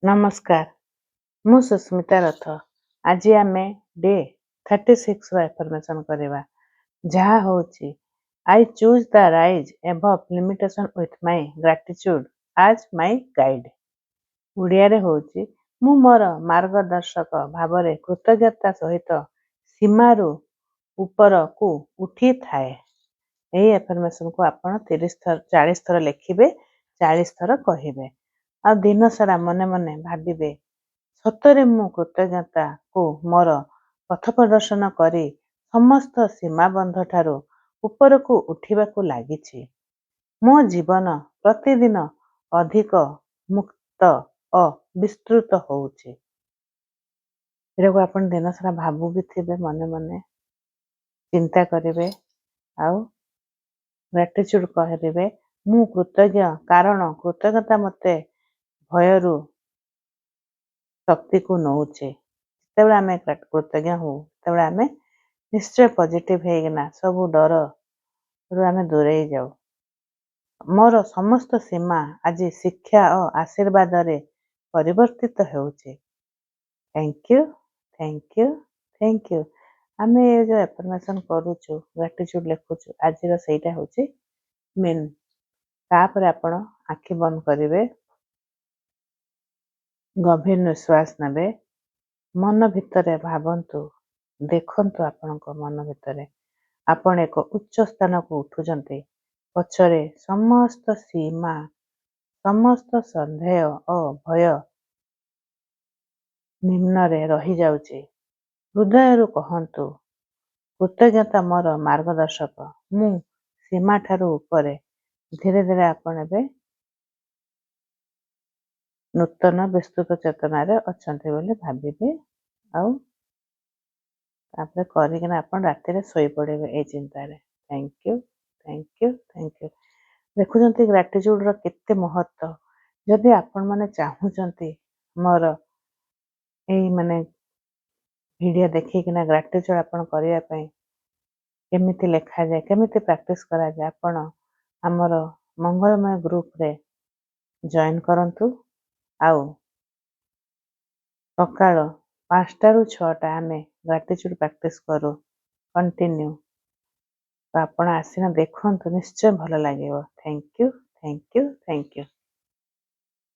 नमस्कार, ମୁଁ ସୁସ୍ମିତା ରଥ। ଆଜି ଆମେ ଡେ 36 ର ଏଫର୍ମେସନ୍ କରିବା, ଯାହା ହେଉଛି I choose the rise above limitation with my gratitude as my guide। ଓଡ଼ିଆରେ ହେଉଛି ମୁଁ ମୋର ମାର୍ଗଦର୍ଶକ ଭାବରେ କୃତଜ୍ଞତା ସହିତ ସୀମାରୁ ଉପରକୁ ଉଠିଥାଏ। ଏହି ଏଫର୍ମେସନ୍କୁ ଆପଣ 40 ଥର ଲେଖିବେ, 40 ଥର କହିବେ। ଆଉ ଦିନ ସାରା ମନେ ମନେ ଭାବିବେ, ସତରେ ମୁଁ କୃତଜ୍ଞତାକୁ ମୋର ପଥ ପ୍ରଦର୍ଶନ କରି ସମସ୍ତ ସୀମାବନ୍ଧଠାରୁ ଉପରକୁ ଉଠିବାକୁ ଲାଗିଛି। ମୋ ଜୀବନ ପ୍ରତିଦିନ ଅଧିକ ମୁକ୍ତ ଓ ବିସ୍ତୃତ ହେଉଛି। ଏଟାକୁ ଆପଣ ଦିନ ସାରା ଭାବୁ ବି ଥିବେ, ମନେ ମନେ ଚିନ୍ତା କରିବେ ଆଉ ଗ୍ରାଟିଚ୍ୟୁଡ୍ କରିବେ। ମୁଁ କୃତଜ୍ଞ କାରଣ କୃତଜ୍ଞତା ମୋତେ ଭୟରୁ ଶକ୍ତିକୁ ନେଉଛି। ଯେତେବେଳେ ଆମେ କୃତଜ୍ଞ ହଉ, ସେତେବେଳେ ଆମେ ନିଶ୍ଚୟ ପଜିଟିଭ୍ ହେଇକିନା ସବୁ ଡରରୁ ଆମେ ଦୂରେଇ ଯାଉ। ମୋର ସମସ୍ତ ସୀମା ଆଜି ଶିକ୍ଷା ଓ ଆଶୀର୍ବାଦରେ ପରିବର୍ତ୍ତିତ ହେଉଛି। Thank you, thank you, thank you. ଆମେ ଏ ଯେଉଁ ଏଫର୍ମେସନ୍ କରୁଛୁ, ଗ୍ରାଟିଚ୍ୟୁଡ୍ ଲେଖୁଛୁ, ଆଜିର ସେଇଟା ହେଉଛି ମେନ୍। ତାପରେ ଆପଣ ଆଖି ବନ୍ଦ କରିବେ, ଗଭୀର ନିଶ୍ୱାସ ନେବେ, ମନ ଭିତରେ ଭାବନ୍ତୁ, ଦେଖନ୍ତୁ ଆପଣଙ୍କ ମନ ଭିତରେ ଆପଣ ଏକ ଉଚ୍ଚ ସ୍ଥାନକୁ ଉଠୁଛନ୍ତି। ପଛରେ ସମସ୍ତ ସୀମା, ସମସ୍ତ ସନ୍ଦେହ ଓ ଭୟ ନିମ୍ନରେ ରହିଯାଉଛି। ହୃଦୟରୁ କହନ୍ତୁ, କୃତଜ୍ଞତା ମୋର ମାର୍ଗଦର୍ଶକ, ମୁଁ ସୀମାଠାରୁ ଉପରେ। ଧୀରେ ଧୀରେ ଆପଣ ଏବେ ନୂତନ ବିସ୍ତୃତ ଚେତନାରେ ଅଛନ୍ତି ବୋଲି ଭାବିବେ ଆଉ ତାପରେ କରିକିନା ଆପଣ ରାତିରେ ଶୋଇପଡ଼ିବେ ଏଇ ଚିନ୍ତାରେ। Thank you, thank you, thank you. ଦେଖୁଛନ୍ତି ଗ୍ରାଟିଚ୍ୟୁଡ୍ର କେତେ ମହତ୍ତ୍ୱ। ଯଦି ଆପଣମାନେ ଚାହୁଁଛନ୍ତି ମୋର ଏଇ ଭିଡ଼ିଓ ଦେଖିକିନା ଗ୍ରାଟିଚ୍ୟୁଡ୍ ଆପଣ କରିବା ପାଇଁ, କେମିତି ଲେଖାଯାଏ, କେମିତି ପ୍ରାକ୍ଟିସ୍ କରାଯାଏ, ଆପଣ ଆମର ମଙ୍ଗଳମୟ ଗ୍ରୁପରେ ଜଏନ୍ କରନ୍ତୁ। ଆଉ ସକାଳ 5ଟାରୁ 6ଟା ଆମେ ଗ୍ରାଟିଚ୍ୟୁଡ୍ ପ୍ରାକ୍ଟିସ୍ କରୁ କଣ୍ଟିନ୍ୟୁ। ତ ଆପଣ ଆସିନା ଦେଖନ୍ତୁ, ନିଶ୍ଚୟ ଭଲ ଲାଗିବ। Thank you, thank you, thank you.